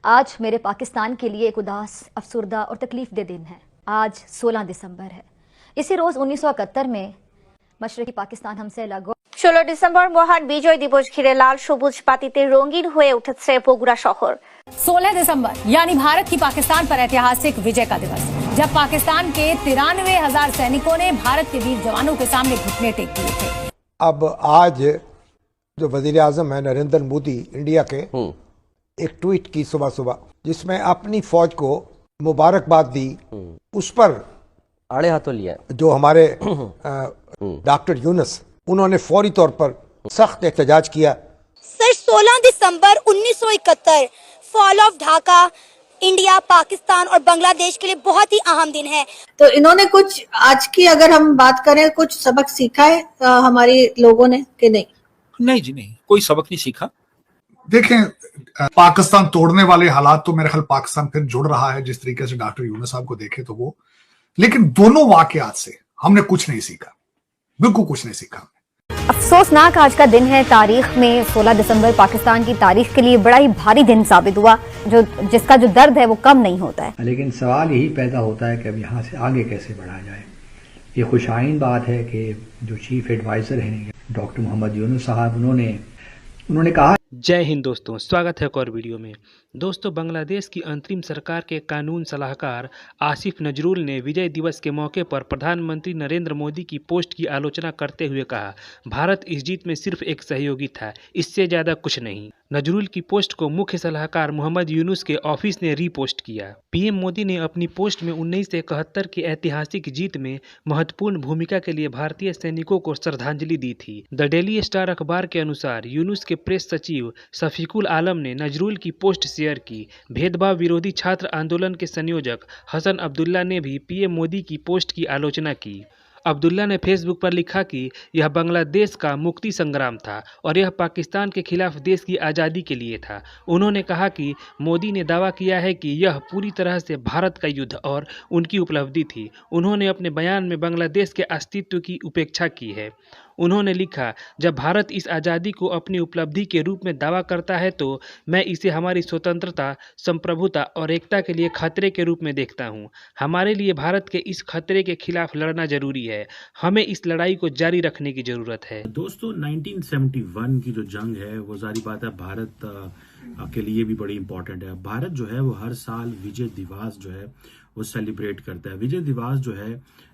आज मेरे पाकिस्तान के लिए एक उदास, अफसुर्दा और तकलीफ दे दिन है। आज 16 दिसंबर है। इसी रोज 1971 में मशरकी पाकिस्तान हमसे अलग हो। 16 ডিসেম্বর মহান বিজয় দিবস ঘিরে লাল সবুজ পাতিতে রঙিন হয়ে উঠেছে বগুড়া শহর। 16 दिसंबर यानी भारत की पाकिस्तान पर ऐतिहासिक विजय का दिवस, जब पाकिस्तान के 93,000 सैनिकों ने भारत के वीर जवानों के सामने घुटने टेक दिए थे। अब आज जो वजीर आजम है नरेंद्र मोदी इंडिया के, एक ट्वीट की सुबह सुबह जिसमें अपनी फौज को मुबारकबाद दी, उस पर आड़े हाथों लिया जो हमारे डॉक्टर यूनुस, उन्होंने फौरी तौर पर सख्त एहतजाज किया। Sir 16 December 1971 fall of Dhaka India, Pakistan और बांग्लादेश के लिए बहुत ही अहम दिन है। तो इन्होंने कुछ आज की अगर हम बात करें, कुछ सबक सीखा है हमारे लोगों ने कि नहीं? नहीं जी, नहीं, कोई सबक नहीं सीखा। देखें, पाकिस्तान तोड़ने वाले हालात तो मेरे ख्याल पाकिस्तान फिर जुड़ रहा है, जिस तरीके से डॉक्टर यूनुस साहब को देखे तो वो, लेकिन दोनों वाकयात से हमने कुछ नहीं सीखा, बिल्कुल कुछ नहीं सीखा। अफसोसनाक आज का दिन है। तारीख में 16 दिसंबर पाकिस्तान की तारीख के लिए बड़ा ही भारी दिन साबित हुआ, जिसका जो दर्द है वो कम नहीं होता है। लेकिन सवाल यही पैदा होता है कि अब यहाँ से आगे कैसे बढ़ा जाए। ये खुशाइन बात है कि जो चीफ एडवाइजर हैं डॉक्टर मोहम्मद यूनुस साहब, उन्होंने कहा। जय हिंद दोस्तों, स्वागत है एक और वीडियो में। दोस्तों, बांग्लादेश की अंतरिम सरकार के कानून सलाहकार आसिफ नजरुल ने विजय दिवस के मौके पर प्रधानमंत्री नरेंद्र मोदी की पोस्ट की आलोचना करते हुए कहा, भारत इस जीत में सिर्फ एक सहयोगी था, इससे ज़्यादा कुछ नहीं। नजरुल की पोस्ट को मुख्य सलाहकार मोहम्मद यूनुस के ऑफिस ने रीपोस्ट किया। पीएम मोदी ने अपनी पोस्ट में 1971 की ऐतिहासिक जीत में महत्वपूर्ण भूमिका के लिए भारतीय सैनिकों को श्रद्धांजलि दी थी। द डेली स्टार अखबार के अनुसार यूनुस के प्रेस सचिव शफीकुल आलम ने नजरुल की पोस्ट शेयर की। भेदभाव विरोधी छात्र आंदोलन के संयोजक हसन अब्दुल्ला ने भी पीएम मोदी की पोस्ट की आलोचना की। अब्दुल्ला ने फेसबुक पर लिखा कि यह बांग्लादेश का मुक्ति संग्राम था और यह पाकिस्तान के खिलाफ देश की आज़ादी के लिए था। उन्होंने कहा कि मोदी ने दावा किया है कि यह पूरी तरह से भारत का युद्ध और उनकी उपलब्धि थी। उन्होंने अपने बयान में बांग्लादेश के अस्तित्व की उपेक्षा की है। उन्होंने लिखा, जब भारत इस आज़ादी को अपनी उपलब्धि के रूप में दावा करता है तो मैं इसे हमारी स्वतंत्रता, संप्रभुता और एकता के लिए खतरे के रूप में देखता हूँ। हमारे लिए भारत के इस खतरे के खिलाफ लड़ना जरूरी है। हमें इस लड़ाई को जारी रखने की जरूरत है। दोस्तों, 1971 की जो जंग है वो जारी बात है भारत के लिए भी बड़ी इंपॉर्टेंट है। भारत जो है वो हर साल विजय दिवस जो है वो सेलिब्रेट करता है। विजय दिवस जो है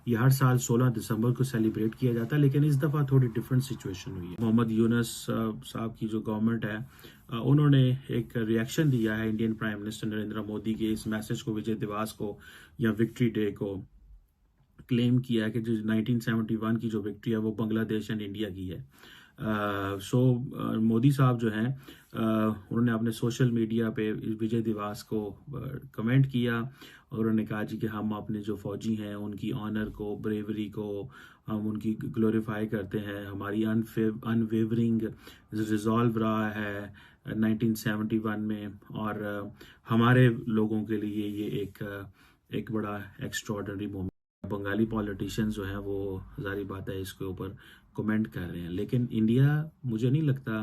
ये हर साल 16 दिसंबर को सेलिब्रेट किया जाता है, लेकिन इस दफा थोड़ी डिफरेंट सिचुएशन हुई है। मोहम्मद यूनुस साहब की जो गवर्नमेंट है उन्होंने एक रिएक्शन दिया है Indian prime minister Narendra Modi के इस मैसेज को, विजय दिवस को या विक्ट्री डे को क्लेम किया है कि जो 1971 की जो विक्ट्री है वो बांग्लादेश एंड इंडिया की है। मोदी साहब जो हैं उन्होंने अपने सोशल मीडिया पे विजय दिवस को कमेंट किया और उन्होंने कहा जी कि हम अपने जो फौजी हैं उनकी ऑनर को, ब्रेवरी को हम उनकी ग्लोरीफाई करते हैं। हमारी अनवेवरिंग रिजॉल्व रहा है 1971 में और हमारे लोगों के लिए ये एक बड़ा एक्स्ट्राऑर्डिनरी मोमेंट। बंगाली पॉलिटिशियंस जो हैं वो जारी बात है इसके ऊपर कमेंट कर रहे हैं, लेकिन इंडिया मुझे नहीं लगता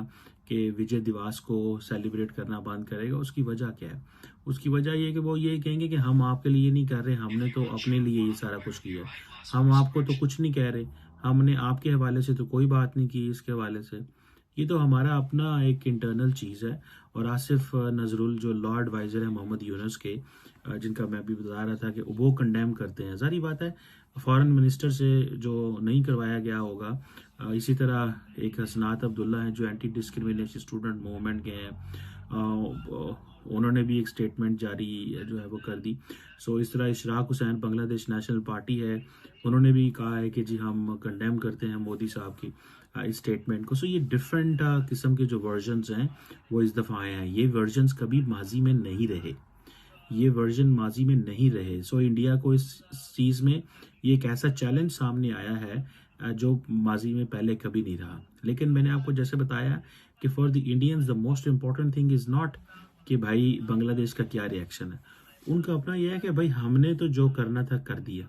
कि विजय दिवस को सेलिब्रेट करना बंद करेगा। उसकी वजह क्या है? उसकी वजह ये है कि वो ये कहेंगे कि हम आपके लिए नहीं कर रहे, हमने तो अपने लिए ये सारा कुछ किया, हम आपको तो कुछ नहीं कह रहे, हमने आपके हवाले से तो कोई बात नहीं की इसके हवाले से। ये तो हमारा अपना एक इंटरनल चीज़ है। और आसिफ नजरुल जो लॉ एडवाइजर है मोहम्मद यूनुस के, जिनका मैं अभी बता रहा था कि वो कंडेम करते हैं। जारी बात है फॉरेन मिनिस्टर से जो नहीं करवाया गया होगा। इसी तरह एक हसनात अब्दुल्ला हैं जो एंटी डिस्क्रिमिनेशन स्टूडेंट मूवमेंट के हैं, उन्होंने भी एक स्टेटमेंट जारी जो है वो कर दी। इस तरह Ishraq Hussain Bangladesh national party है, उन्होंने भी कहा है कि जी हम कंडेम करते हैं मोदी साहब की इस स्टेटमेंट को। ये डिफरेंट किस्म के जो वर्जन्स हैं वो इस दफ़ा आए हैं। ये वर्जन्स कभी माजी में नहीं रहे, ये वर्जन माजी में नहीं रहे। इंडिया को इस चीज़ में ये एक ऐसा चैलेंज सामने आया है जो माजी में पहले कभी नहीं रहा। लेकिन मैंने आपको जैसे बताया कि for the Indians the most important thing is not कि भाई बांग्लादेश का क्या रिएक्शन है। उनका अपना यह है कि भाई हमने तो जो करना था कर दिया,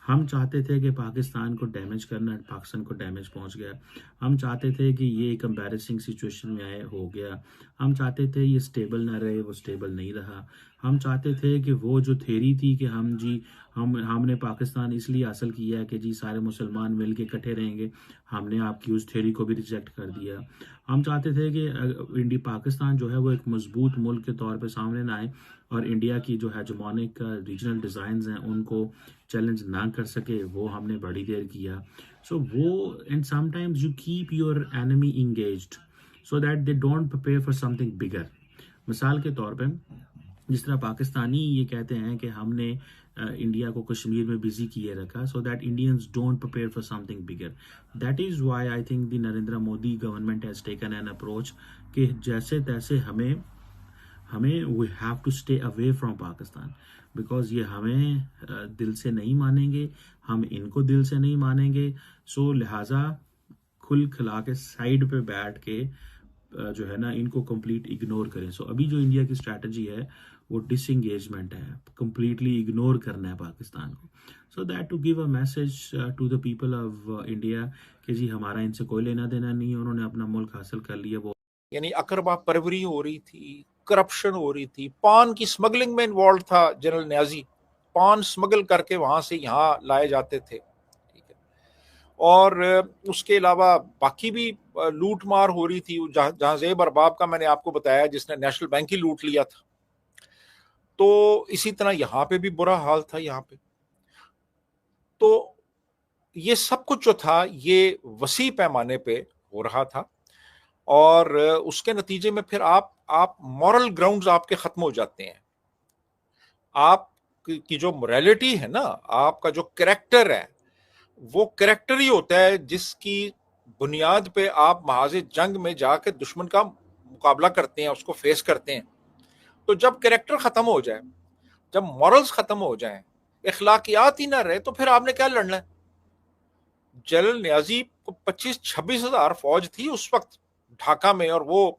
हम चाहते थे कि पाकिस्तान को डैमेज करना, पाकिस्तान को डैमेज पहुंच गया। हम चाहते थे कि ये एक एम्बैरेसिंग सिचुएशन में आए हो गया। हम चाहते थे ये स्टेबल ना रहे, वो स्टेबल नहीं रहा। हम चाहते थे कि वो जो थ्योरी थी कि हमने पाकिस्तान इसलिए हासिल किया है कि जी सारे मुसलमान मिल के इकट्ठे रहेंगे, हमने आपकी उस थ्योरी को भी रिजेक्ट कर दिया। हम चाहते थे कि पाकिस्तान जो है वो एक मजबूत मुल्क के तौर पे सामने ना आए और इंडिया की जो हेजेमोनिक रीजनल डिज़ाइंस हैं उनको चैलेंज ना कर सके, वो हमने बड़ी देर किया। सो वो and sometimes you keep your enemy engaged so that they don't prepare for something बिगर। मिसाल के तौर पे जिस तरह पाकिस्तानी ये कहते हैं कि हमने इंडिया को कश्मीर में बिजी किए रखा so that Indians don't prepare for something bigger. That is why I think the Narendra Modi government has taken an approach कि जैसे तैसे हमें we have to stay away from Pakistan, because ये हमें दिल से नहीं मानेंगे, हम इनको दिल से नहीं मानेंगे। सो लिहाजा खुल खिला के साइड पे बैठ के जो है ना इनको कंप्लीट इग्नोर करें। सो अभी जो इंडिया की स्ट्रैटेजी है वो डिसएंगेजमेंट है, कंप्लीटली इग्नोर करना है पाकिस्तान को, so that to give a message to the people of India कि जी हमारा इनसे कोई लेना देना नहीं है, उन्होंने अपना मुल्क हासिल कर लिया। वो यानी अकरबा परवरी हो रही थी, करप्शन हो रही थी, पान की स्मगलिंग में इन्वॉल्व था जनरल न्याजी, पान स्मगल करके वहां से यहाँ लाए जाते थे, ठीक है। और उसके अलावा बाकी भी लूट मार हो रही थी। जहां ज़ेब अरबाब का मैंने आपको बताया जिसने नेशनल बैंक ही लूट लिया था, तो इसी तरह यहाँ पे भी बुरा हाल था। यहाँ पे तो ये सब कुछ जो था ये वसी पैमाने पे हो रहा था और उसके नतीजे में फिर आप मॉरल ग्राउंड्स आपके खत्म हो जाते हैं। आप की जो मोरालिटी है ना, आपका जो कैरेक्टर है, वो कैरेक्टर ही होता है जिसकी बुनियाद पे आप महाज़े जंग में जाके दुश्मन का मुकाबला करते हैं, उसको फेस करते हैं। तो जब कैरेक्टर खत्म हो जाए, जब मॉरल्स खत्म हो जाए, इखलाकियात ही ना रहे, तो फिर आपने क्या लड़ना है। जनरल न्याजी को 25-26 हजार फौज थी उस वक्त ढाका में, और वो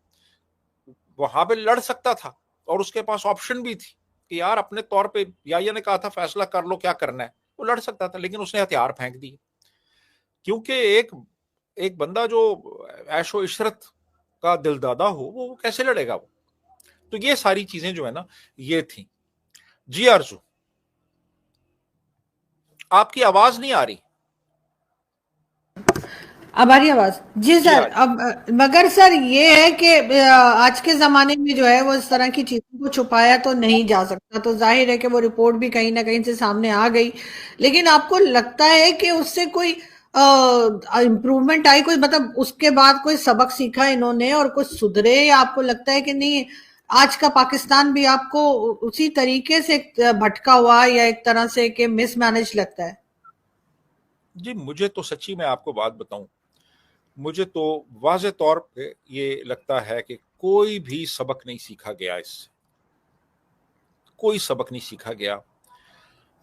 वहां पे लड़ सकता था और उसके पास ऑप्शन भी थी कि यार अपने तौर पे याया ने कहा था फैसला कर लो क्या करना है, वो लड़ सकता था, लेकिन उसने हथियार फेंक दिए। क्योंकि एक बंदा जो ऐशो इशरत का दिलदादा हो वो कैसे लड़ेगा वो। तो ये सारी चीजें जो है ना ये थी। जी आरजू, आपकी आवाज नहीं आ रही। अब आ रही आवाज? जी सर। अब मगर सर ये है कि आज के जमाने में जो है वो इस तरह की चीजों को छुपाया तो नहीं जा सकता, तो जाहिर है कि वो रिपोर्ट भी कहीं ना कहीं से सामने आ गई। लेकिन आपको लगता है कि उससे कोई इम्प्रूवमेंट आई, कोई मतलब उसके बाद कोई सबक सीखा इन्होंने और कुछ सुधरे, या आपको लगता है कि नहीं आज का पाकिस्तान भी आपको उसी तरीके से भटका हुआ या एक तरह से कि मिसमैनेज लगता है? जी मुझे तो सच्ची मैं आपको बात बताऊं, मुझे तो वाज़े तौर पे ये लगता है कि कोई भी सबक नहीं सीखा गया, इससे कोई सबक नहीं सीखा गया।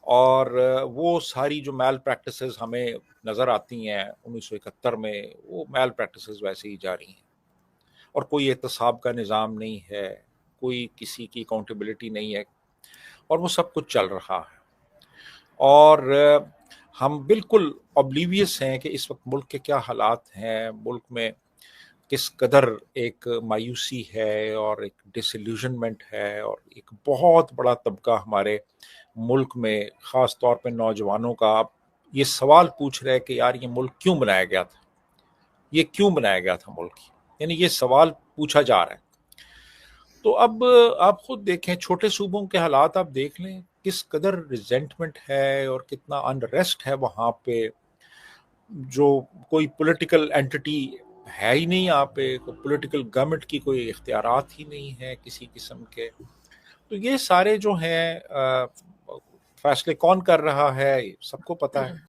और वो सारी जो मैल प्रैक्टिसेस हमें नज़र आती हैं 1971 में, वो मैल प्रैक्टिसेस वैसे ही जारी हैं और कोई एहतसाब का निज़ाम नहीं है, कोई किसी की अकाउंटेबिलिटी नहीं है और वो सब कुछ चल रहा है। और हम बिल्कुल ऑब्लिवियस हैं कि इस वक्त मुल्क के क्या हालात हैं, मुल्क में किस कदर एक मायूसी है और एक डिसइल्यूजनमेंट है, और एक बहुत बड़ा तबका हमारे मुल्क में ख़ास तौर पे नौजवानों का ये सवाल पूछ रहे हैं कि यार ये मुल्क क्यों बनाया गया था, ये क्यों बनाया गया था मुल्क, यानी ये सवाल पूछा जा रहा है। तो अब आप खुद देखें, छोटे सूबों के हालात आप देख लें, किस कदर रिजेंटमेंट है और कितना अनरेस्ट है वहाँ पे, जो कोई पॉलिटिकल एंटिटी है ही नहीं यहाँ पे, कोई पॉलिटिकल गवर्नमेंट की कोई इख्तियारात ही नहीं है किसी किस्म के। तो ये सारे जो हैं फैसले कौन कर रहा है सबको पता है।